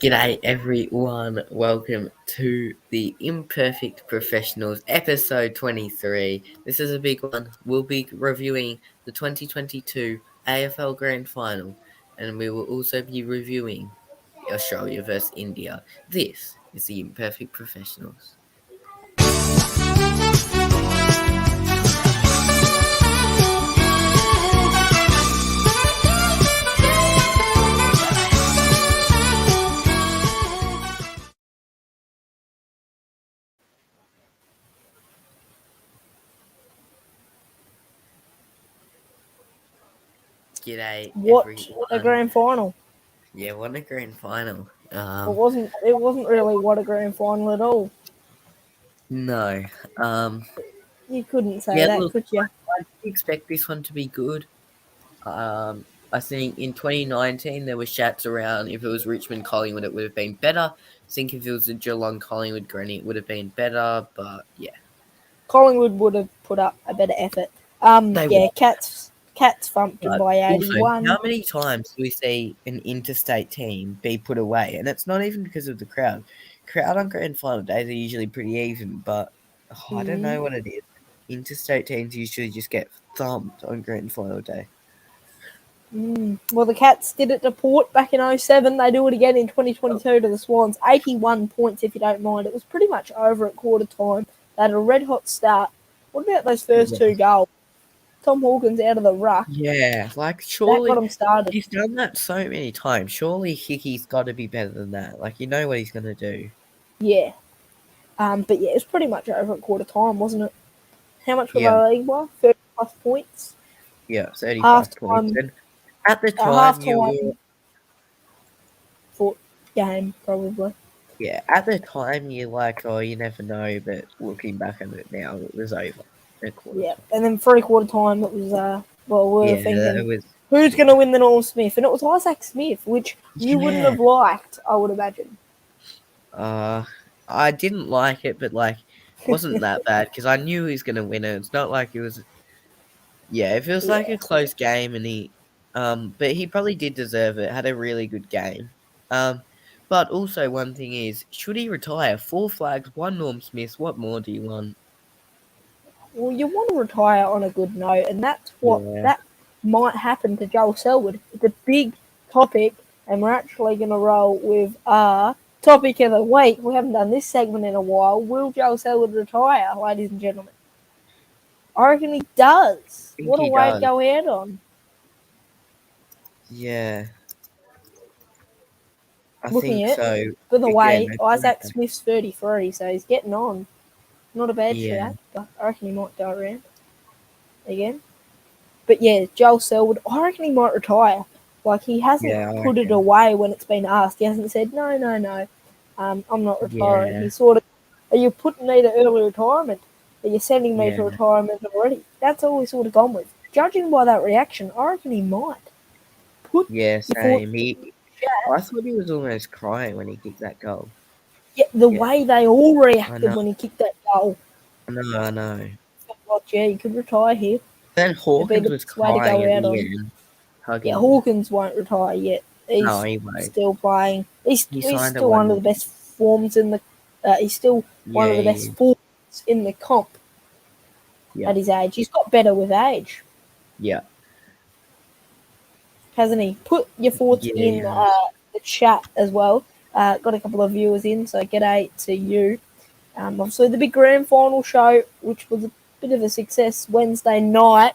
G'day everyone, welcome to the Imperfect Professionals episode 23. This is a big one. We'll be reviewing the 2022 AFL Grand Final and we will also be reviewing Australia vs India. This is the Imperfect Professionals. G'day everyone. A grand final. Yeah, what a grand final. It wasn't really what a grand final at all. No. You couldn't say that, could you? I expect this one to be good. I think in 2019 there were chats around if it was Richmond Collingwood it would have been better. I think if it was the Geelong Collingwood Granny it would have been better, but yeah. Collingwood would have put up a better effort. Cats thumped them by 81. How many times do we see an interstate team be put away? And it's not even because of the crowd. Crowd on grand final days are usually pretty even, but I don't know what it is. Interstate teams usually just get thumped on grand final day. Well, the Cats did it to Port back in 2007. They do it again in 2022 to the Swans. 81 points, if you don't mind. It was pretty much over at quarter time. They had a red-hot start. What about those first two goals? Tom Hawkins out of the ruck. Yeah, surely that got him started. He's done that so many times. Surely Hickey's got to be better than that. You know what he's going to do. Yeah. But yeah, it was pretty much over at quarter time, wasn't it? How much were the league by? 30+ points? Yeah, 35 points. And at the time, for game, probably. Yeah, at the time, you're like, oh, you never know. But looking back at it now, it was over. Yeah, and then 3/4 time, it was, we were thinking, who's going to win the Norm Smith? And it was Isaac Smith, which you wouldn't have liked, I would imagine. I didn't like it, but, it wasn't that bad, because I knew he was going to win it. It's not like it was... Yeah, if it was a close game, and he... but he probably did deserve it, had a really good game. But also, one thing is, should he retire? 4 flags, 1 Norm Smith, what more do you want? Well, you want to retire on a good note, and that's that might happen to Joel Selwood. It's a big topic, and we're actually going to roll with our topic of the week. We haven't done this segment in a while. Will Joel Selwood retire, ladies and gentlemen? I reckon he does. What a way to go out on. Yeah. I Looking think so. By the way, Isaac Smith's 33, so he's getting on. Not a bad shout, but I reckon he might go around again. But yeah, Joel Selwood, I reckon he might retire. He hasn't put it away when it's been asked. He hasn't said, no, I'm not retiring. Yeah. He's sort of, are you putting me to early retirement? Are you sending me to retirement already? That's all he's sort of gone with. Judging by that reaction, I reckon he might. Same. I thought he was almost crying when he kicked that goal. Yeah, the way they all reacted when he kicked that goal. I know. You could retire here. Then Hawkins was crying at the end. Yeah, Hawkins won't retire yet. He won't. Still playing. He's still one of the best forms in the... he's still one of the best forms in the comp at his age. He's got better with age. Yeah. Hasn't he? Put your thoughts in the chat as well. Got a couple of viewers in, so g'day to you. Obviously, the big grand final show, which was a bit of a success Wednesday night.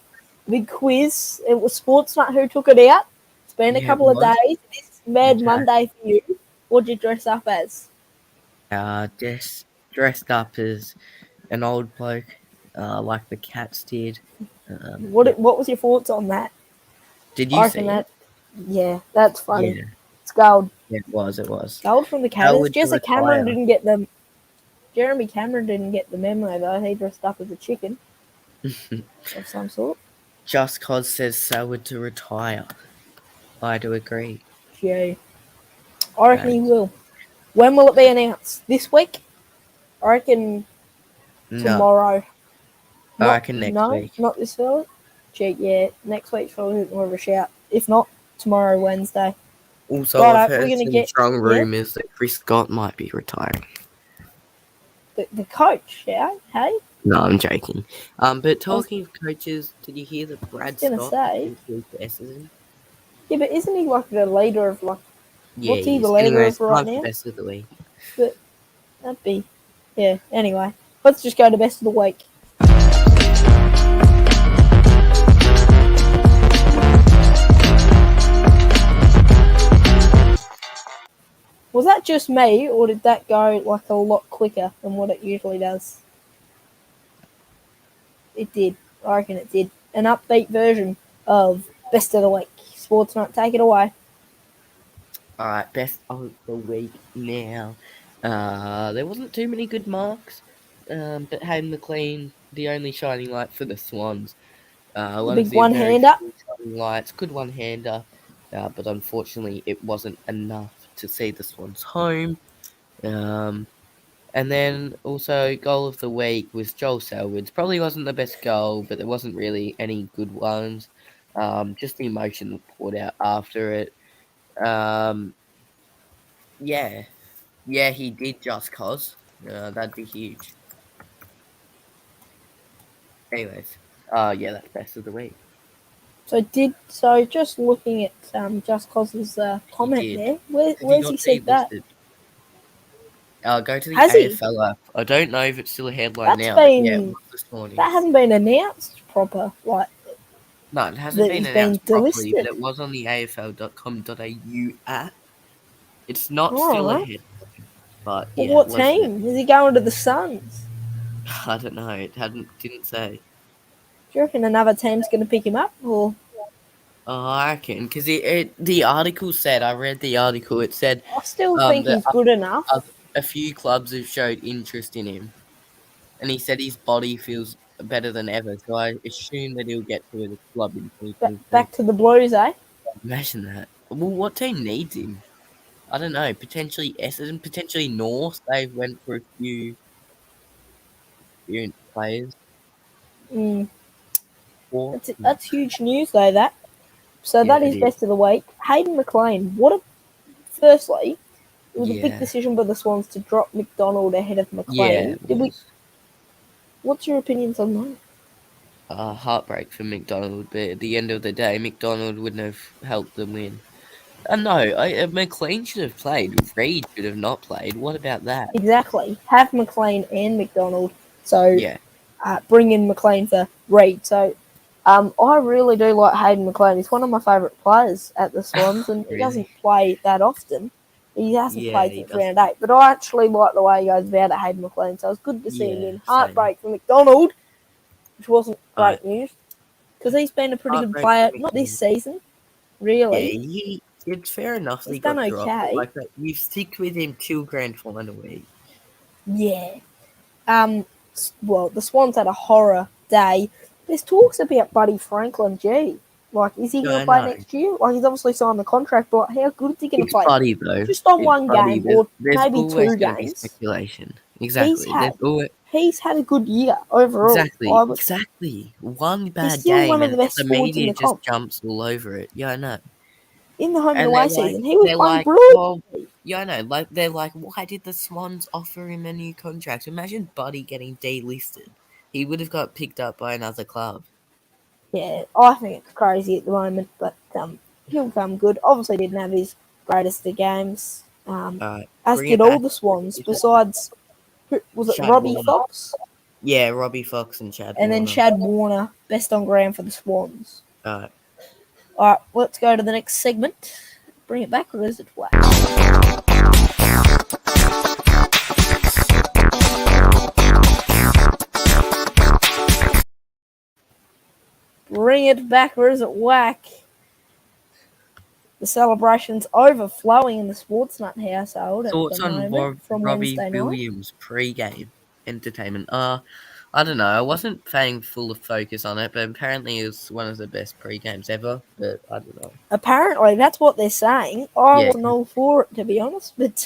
Big quiz. It was Sportsnut who took it out. It's been a couple of days. It's Mad Monday for you. What did you dress up as? Just dressed up as an old bloke, like the Cats did. What was your thoughts on that? Did you see that? Yeah, that's funny. Yeah. It's gold. It was. Gold from the Cats. Jeremy Cameron didn't get the memo, though. He dressed up as a chicken of some sort. Just Cause says Selwood to retire. I do agree. Yeah. I reckon he will. When will it be announced? This week? I reckon tomorrow. I reckon next week. Not this early? Yeah, next week's probably more of a shout. If not, tomorrow, Wednesday. Also, I've Righto, we're heard gonna some get strong rumours that Chris Scott might be retiring. the coach. Yeah, hey. No, I'm joking. But I was talking of coaches, did you hear that Brad gonna Scott say, is moved to Essendon? yeah, but isn't he like the leader of like? Yeah, What's he he the is. leader Anyways, of right time for now? best of the week. But that'd be, yeah. Anyway, let's just go to best of the week. Was that just me, or did that go like a lot quicker than what it usually does? It did. I reckon it did. An upbeat version of best of the week. Sports Night, take it away. All right, best of the week now. There wasn't too many good marks, but Hayden McLean, the only shining light for the Swans. The One of big the one very hander. few shining lights, good one-hander, but unfortunately it wasn't enough to see the Swans home. And then also goal of the week was Joel Selwood's. Probably wasn't the best goal, but there wasn't really any good ones. Just the emotion that poured out after it. Um, yeah, yeah, he did just cause. That'd be huge. Anyways, yeah, that's best of the week. So just looking at Just Cause's He comment did. there. Has he Where's he got said that? delisted? Go to the Has he? AFL app. I don't know if it's still a headline That's now, but yeah, it been was this morning. that hasn't been announced proper. Like No, it hasn't that been he's been announced properly, but delisted. it was on the AFL.com.au app. It's not All still a right. headline, but Well, yeah, it what was there. team is he going to? The Suns? I don't know. It didn't say. Do you reckon another team's going to pick him up? Or Oh, I reckon because the article said. I read the article. It said I still think that he's good enough. a few clubs have showed interest in him, and he said his body feels better than ever. So I assume that he'll get to a club in 2023. Back to the Blues, eh? Imagine that. Well, what team needs him? I don't know. Potentially Essendon, potentially North. They went for a few experienced players. Mm. Or That's huge news, though. That so yeah, that it is is. best of the week. Hayden McLean. Firstly, it was a big Yeah, decision by the Swans to drop McDonald ahead of yeah, McLean. it Did we? was. What's your opinions on that? Heartbreak for McDonald, but at the end of the day, McDonald wouldn't have helped them win. No, McLean should have played. Reed should have not played. What about that? Exactly. Have McLean and McDonald. So Yeah, bring in McLean for Reed. So I really do like Hayden McLean. He's one of my favourite players at the Swans, and he doesn't really. play that often. He hasn't Yeah, played he since does. round 8, but I actually like the way he goes about it, Hayden McLean. So it's good to see him Yeah, in. same. Heartbreak for McDonald, which wasn't Uh, great news because he's been a pretty good Heartbreak for player. Not this McDonald. season, Yeah, really. it's fair enough that He's he done got dropped, but okay. like that, you stick with him till grand final week. Yeah. Well, the Swans had a horror day. There's talks about Buddy Franklin. Gee, like, is he Yeah, going I to play know. next year? Like, he's obviously signed the contract, but how good is he going to It's play? Buddy though. Just on It's one Buddy. game or There's maybe always 2 going to be games. speculation. He's Exactly. had he's had a good year overall. Exactly. One He's bad still one game of the and best the forwards in media the just comp. jumps all over it. Yeah, I know. In the home and And away season, he was playing brilliant. well, yeah, I know. Like they're like, why did the Swans offer him a new contract? Imagine Buddy getting delisted. He would have got picked up by another club. Yeah, I think it's crazy at the moment, but he'll come good. Obviously, didn't have his greatest of games, as Bring did it all back. the Swans. Besides, was it Shad Robbie Warner. Fox? Yeah, Robbie Fox and Chad And then Warner. Shad Warner, best on ground for the Swans. Alright. All right, let's go to the next segment. Bring it back, or is it whack? Bring it back, or is it whack? The celebration's overflowing in the Sportsnut household at Thoughts the on moment from Robbie Wednesday night. Williams pre-game entertainment? I don't know. I wasn't paying full focus on it, but apparently it was one of the best pre-games ever. But I don't know. Apparently, that's what they're saying. I Yeah. wasn't all for it, to be honest. But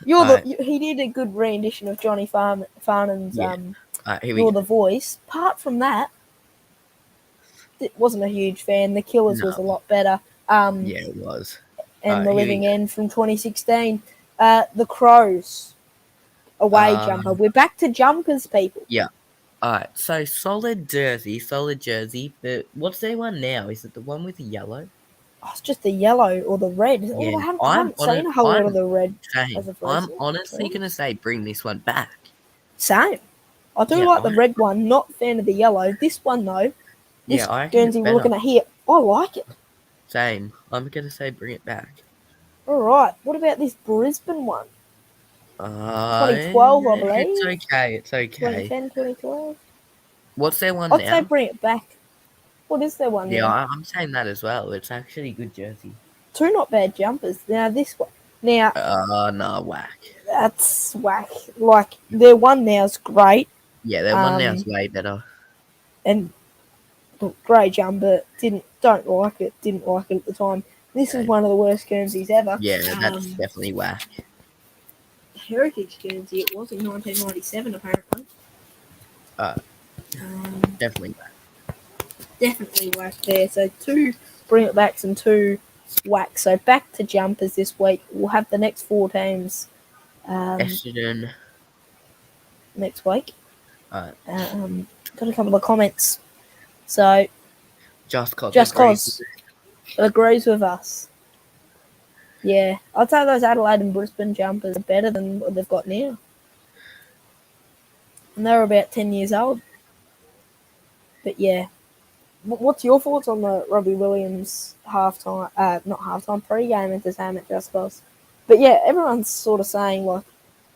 he did a good rendition of Johnny Farnham's Yeah. Here we "You're go. the Voice." Apart from that, it wasn't a huge fan. The Killers No. was a lot better. Yeah, it was. and the Here we living end from 2016. The Crows go. away jumper. We're back to jumpers, people. Yeah. Alright, so solid jersey, but what's their one now? Is it the one with the yellow? Oh, it's just the yellow or the red. Yeah, Oh, I haven't seen a whole lot of the red same. as of I'm recent. honestly gonna say bring this one back. Same. I do Yeah, like the red one. Not a fan of the yellow. This one though, this I reckon it's Guernsey we're better. looking at here, I like it. Same. I'm gonna say bring it back. All right. What about this Brisbane one? Uh, 2012, I it's believe. okay. It's okay. 2010, 2012. What's their one I'd say now? bring it back. What is their one Yeah, now? I'm saying that as well. It's actually a good jersey. Two not bad jumpers. Now this one. Now No, whack. that's whack. Like their one now is great. Yeah, their one now is way better. And look, great jumper. Don't like it. Didn't like it at the time. This is one of the worst Guernseys ever. Yeah, that's definitely whack. Heritage Guernsey it was in 1997 apparently. Definitely whack. Definitely whack there. So two bring it backs and two whack. So back to jumpers this week. We'll have the next four teams Essendon. next week. Got a couple of comments. So Just cause agrees with us. Yeah, I'd say those Adelaide and Brisbane jumpers are better than what they've got now. And they're about 10 years old. But yeah, what's your thoughts on the Robbie Williams pre-game entertainment just cause? But yeah, everyone's sort of saying like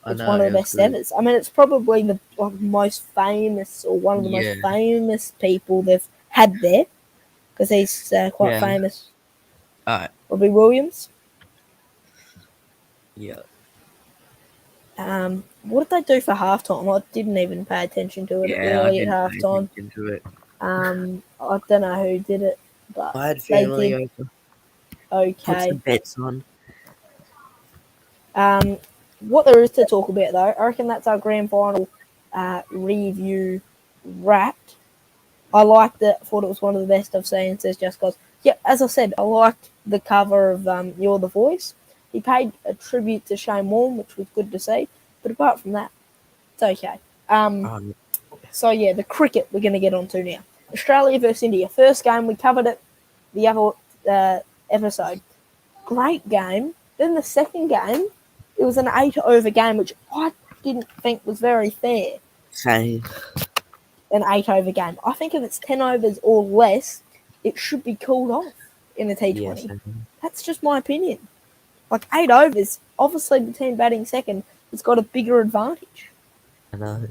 it's one of the best evers. I mean, it's probably the most famous or one of the most famous people they've had there because he's quite famous. Robbie Williams. Yeah. What did they do for halftime? I didn't even pay attention to it really at halftime. I don't know who did it, but I had family over. Okay. Put some bets on. What there is to talk about though, I reckon that's our grand final review wrapped. I liked it. Thought it was one of the best I've seen since Just Cause. Yeah, as I said, I liked the cover of You're the Voice. He paid a tribute to Shane Warne, which was good to see. But apart from that, it's okay. So yeah, the cricket we're going to get onto now. Australia versus India. First game, we covered it the other episode. Great game. Then the second game, it was an 8-over game, which I didn't think was very fair. Same. An 8-over game. I think if it's 10 overs or less, it should be called off in a T20. Yes, that's just my opinion. Like 8 overs, obviously the team batting second has got a bigger advantage. I know.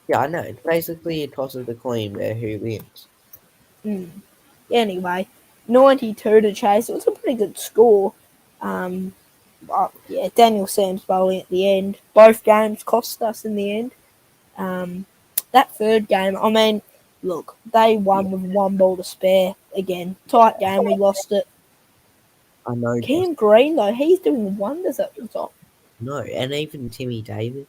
Yeah, I know. It's basically a toss of the coin there who wins. Anyway, 92 to chase. It was a pretty good score. Daniel Sam's bowling at the end. Both games cost us in the end. That third game, I mean, look, they won with one ball to spare. Again, tight game, we lost it. I know. Cam Green, though, he's doing wonders at the top. No, and even Timmy David.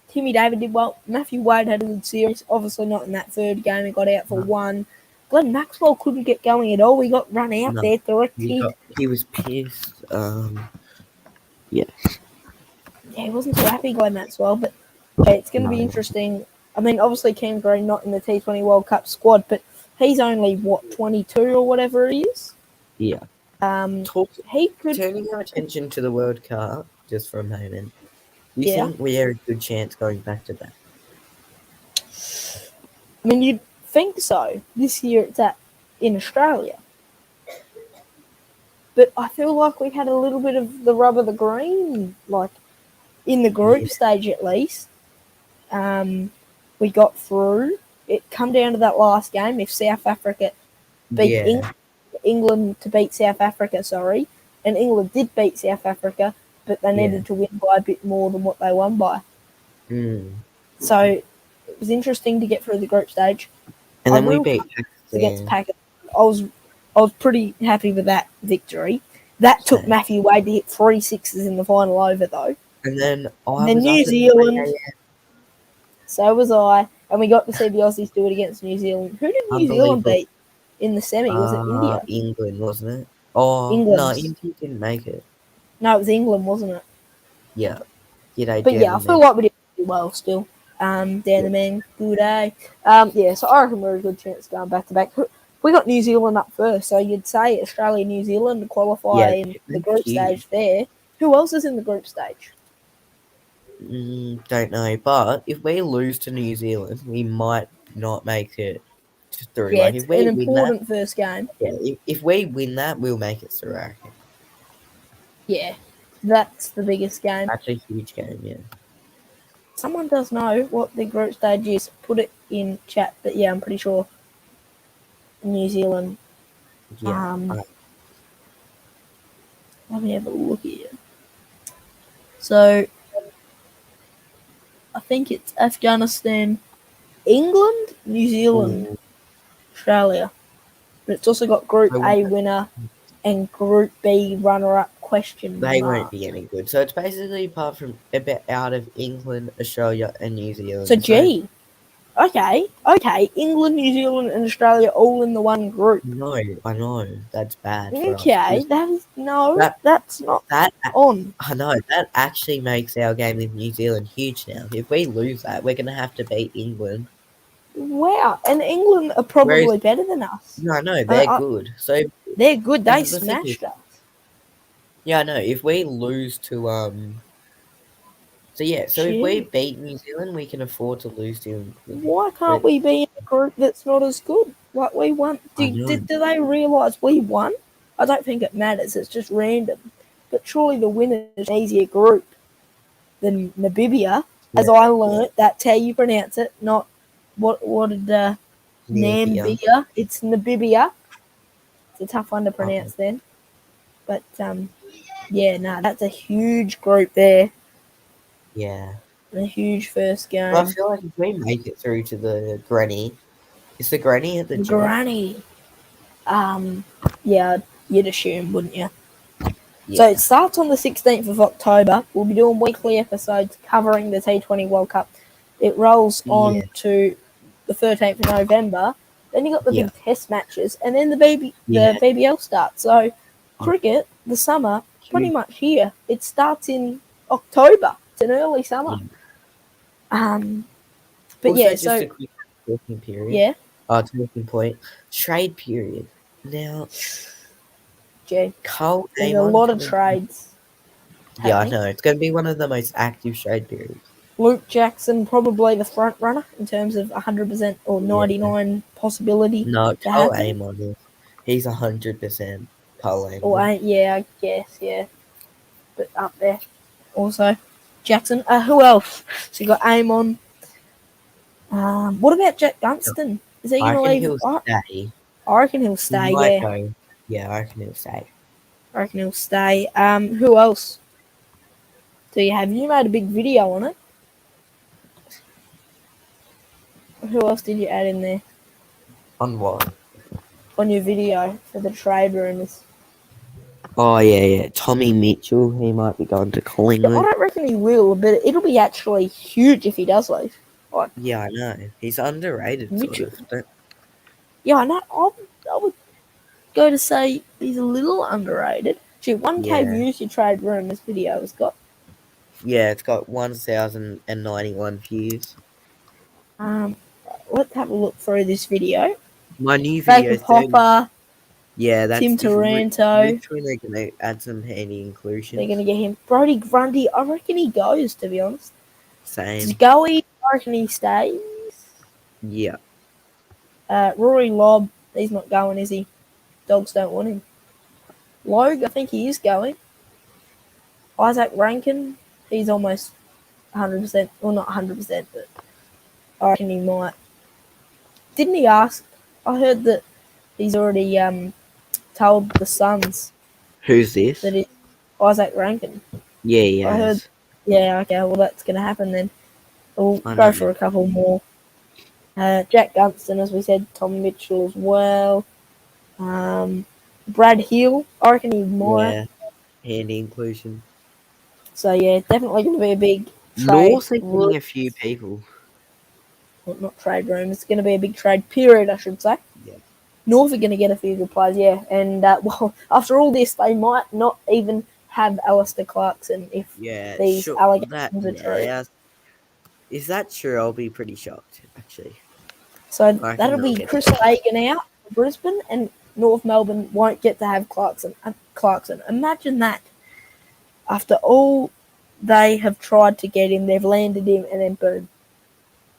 Timmy David did well. Matthew Wade had a good series. Obviously not in that third game. He got out for one. Glenn Maxwell couldn't get going at all. He got run out there. Direct hit. He was pissed. Yeah, he wasn't too happy, Glenn Maxwell. But it's going to be interesting. I mean, obviously Cam Green not in the T20 World Cup squad, but he's only, 22 or whatever he is? Yeah. He could... Turning our attention to the World Cup, just for a moment, you think we have a good chance going back to that? I mean, you'd think so. This year it's in Australia. But I feel like we had a little bit of the rub of the green, like in the group stage at least. We got through. It come down to that last game. If South Africa beat England to beat South Africa, and England did beat South Africa, but they needed to win by a bit more than what they won by. So it was interesting to get through the group stage. And then we beat against Pakistan. I was pretty happy with that victory. That took Matthew Wade to hit 3 sixes in the final over, though. And then New Zealand. So was I. And we got to see the Aussies do it against New Zealand. Who did New Zealand beat in the semi? Was it India? England, wasn't it? Oh, no, England's. India didn't make it. No, it was England, wasn't it? Yeah. Yeah, they But yeah, I didn't feel make like we did pretty well still. Dan it. the man, good day. Yeah, so I reckon we're a good chance going back to back. We got New Zealand up first, so you'd say Australia, New Zealand qualify Yeah, in the they're group huge. stage there. Who else is in the group stage? Don't know, but if we lose to New Zealand, we might not make it through. Yeah, Like, it's if an we win that, important first game. yeah, if we win that, we'll make it through, I reckon. Yeah, that's the biggest game. That's a huge game, yeah. Someone does know what the group stage is. Put it in chat. But yeah, I'm pretty sure New Zealand. Yeah. Let me have a look here. So I think it's Afghanistan, England, New Zealand, Australia. But it's also got Group A winner and Group B runner-up question They mark. won't be any good. So it's basically apart from a bit out of England, Australia, and New Zealand. So G. Okay. England, New Zealand, and Australia all in the one group. No, I know that's bad for us. Okay, that's not on. I know that actually makes our game with New Zealand huge now. If we lose that, we're gonna have to beat England. Wow, and England are probably better than us. No, I know they're good. So they're good. They smashed us. Yeah, I know. If we lose to if we beat New Zealand, we can afford to lose to England. Why can't we be in a group that's not as good? Like we won. Do they realise we won? I don't think it matters. It's just random. But surely the winner is an easier group than Namibia, as I learnt. That's how you pronounce it. Not what did Namibia? It's Namibia. It's a tough one to pronounce then. But that's a huge group there. Yeah. A huge first game. Well, I feel like if we make it through to the granny, is the granny at the gym? Granny. Yeah, you'd assume, wouldn't you? Yeah. So it starts on the 16th of October. We'll be doing weekly episodes covering the T20 World Cup. It rolls on to the 13th of November. Then you got the big test matches, and then the BBL starts. So cricket, the summer, pretty much here. It starts in October. It's an early summer. But also, just a quick talking period. Yeah. Talking point. Trade period. Now, there's a lot of trades. Yeah, I know. It's going to be one of the most active trade periods. Luke Jackson, probably the front runner in terms of 100% or 99 possibility. No, Cole Amon. He's 100% Cole Amon. Or yeah, I guess, yeah. But up there. Also, Jackson. Who else? So you got Amon. What about Jack Dunstan? Is he going to leave? Stay. I reckon he'll stay. Yeah. Go. Yeah, I reckon he'll stay. Who else? Do you have? You made a big video on it. Who else did you add in there? On what? On your video for the trade rumours. Oh, yeah. Tommy Mitchell, he might be going to Collingwood. I don't reckon he will, but it'll be actually huge if he does leave. Like, yeah, I know. He's underrated, Mitchell. sort of. Yeah, I know. I would go to say he's a little underrated. Gee, 1K views your trade rumours video has got. Yeah, it's got 1,091 views. Let's have a look through this video. My new video. Baker Popper. Yeah, that's Tim Taranto. Literally, they're going to add some handy inclusions. They're going to get him. Brody Grundy, I reckon he goes, to be honest. Same. Scully, I reckon he stays. Yeah. Rory Lobb, he's not going, is he? Dogs don't want him. Logue, I think he is going. Isaac Rankin, he's almost 100%. Well, not 100%, but I reckon he might. Didn't he ask? I heard that he's already told the Suns. Who's this? That it's Isaac Rankin. Yeah, I heard. Yeah, okay, well, that's going to happen then. We'll go for a couple more. Jack Gunston, as we said, Tom Mitchell as well. Brad Hill, I reckon he might. Yeah, handy inclusion. So, yeah, definitely going to be a big trade. North are getting a few people. Well, not trade room. It's going to be a big trade period, I should say. Yeah. North are going to get a few good players, yeah. And, well, after all this, they might not even have Alistair Clarkson if these allegations are true. Is that true? I'll be pretty shocked, actually. So I reckon that'll they'll be get Chris Fagan out for Brisbane, and North Melbourne won't get to have Clarkson. Imagine that. After all they have tried to get him, they've landed him, and then boom,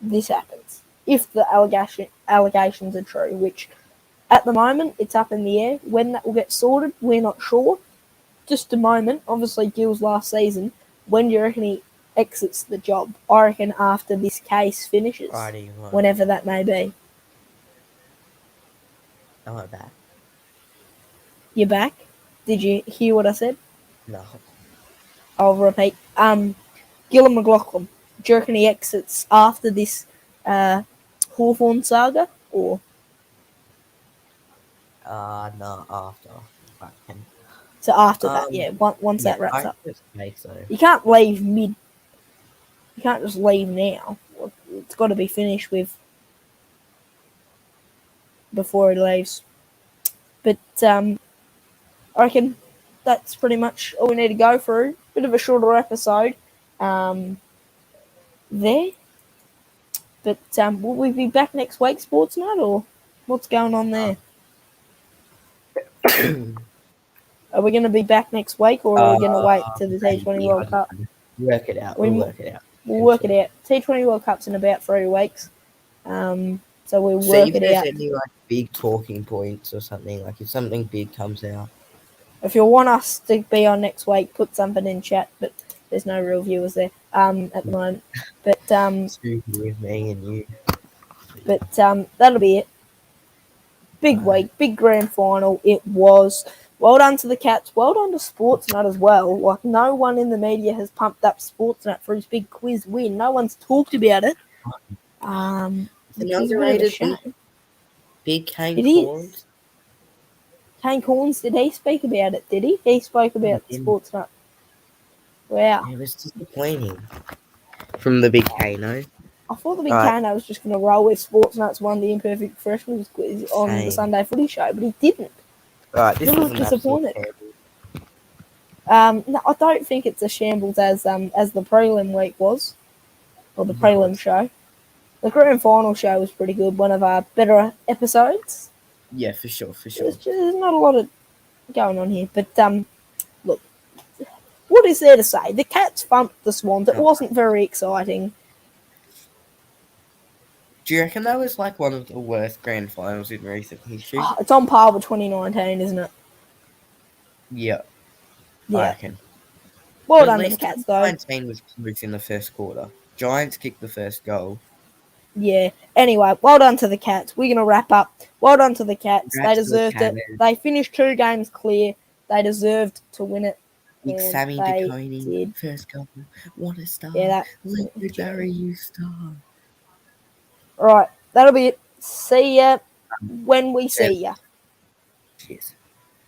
this happens. If the allegations are true, which at the moment it's up in the air. When that will get sorted, we're not sure. Just a moment. Obviously, Gill's last season. When do you reckon he exits the job? I reckon after this case finishes, whenever that may be. I'm back. You're back? Did you hear what I said? No. I'll repeat. Gillum McLaughlin. Do you reckon he exits after this Hawthorn saga, or? No, after. So after that, yeah. Once that wraps up, so. You can't leave mid. You can't just leave now. It's got to be finished with before he leaves. But I reckon that's pretty much all we need to go through. Bit of a shorter episode there. But will we be back next week, Sports Night, or what's going on there? Are we going to be back next week, or are we going to wait to the T20 World Cup? Work it out. We'll work it out. We'll work it out. T20 World Cup's in about 3 weeks. So we'll work it out. Any big talking points or something, if something big comes out. If you want us to be on next week, put something in chat, but there's no real viewers there at the moment. But with me and you. But that'll be it. Big week, big grand final. It was. Well done to the Cats. Well done to Sportsnut as well. No one in the media has pumped up Sportsnut for his big quiz win. No one's talked about it. It's an underrated big Kane Corns. Kane Corns, did he speak about it? Did he? He spoke about Sportsnut. Wow. It was disappointing from the big Kano. I thought the big Kano was just going to roll with Sportsnut's won the Imperfect Professionals quiz on the Sunday Footy Show, but he didn't. This was disappointed. No, I don't think it's a shambles as the prelim week was, or the prelim show. The grand final show was pretty good. One of our better episodes. Yeah, for sure. There's not a lot of going on here, but look, what is there to say? The Cats thumped the Swans. It wasn't very exciting. Do you reckon that was one of the worst grand finals in recent history? It's on par with 2019, isn't it? Yeah. I reckon. Well done to the Cats, though. 2019 was close in the first quarter. Giants kicked the first goal. Yeah. Anyway, well done to the Cats. We're going to wrap up. Well done to the Cats. They deserved it. They finished 2 games clear. They deserved to win it. Big Sammy DeConey, first goal. What a star. Yeah, Legendary, you star. Right, that'll be it. See ya when we see ya. Cheers.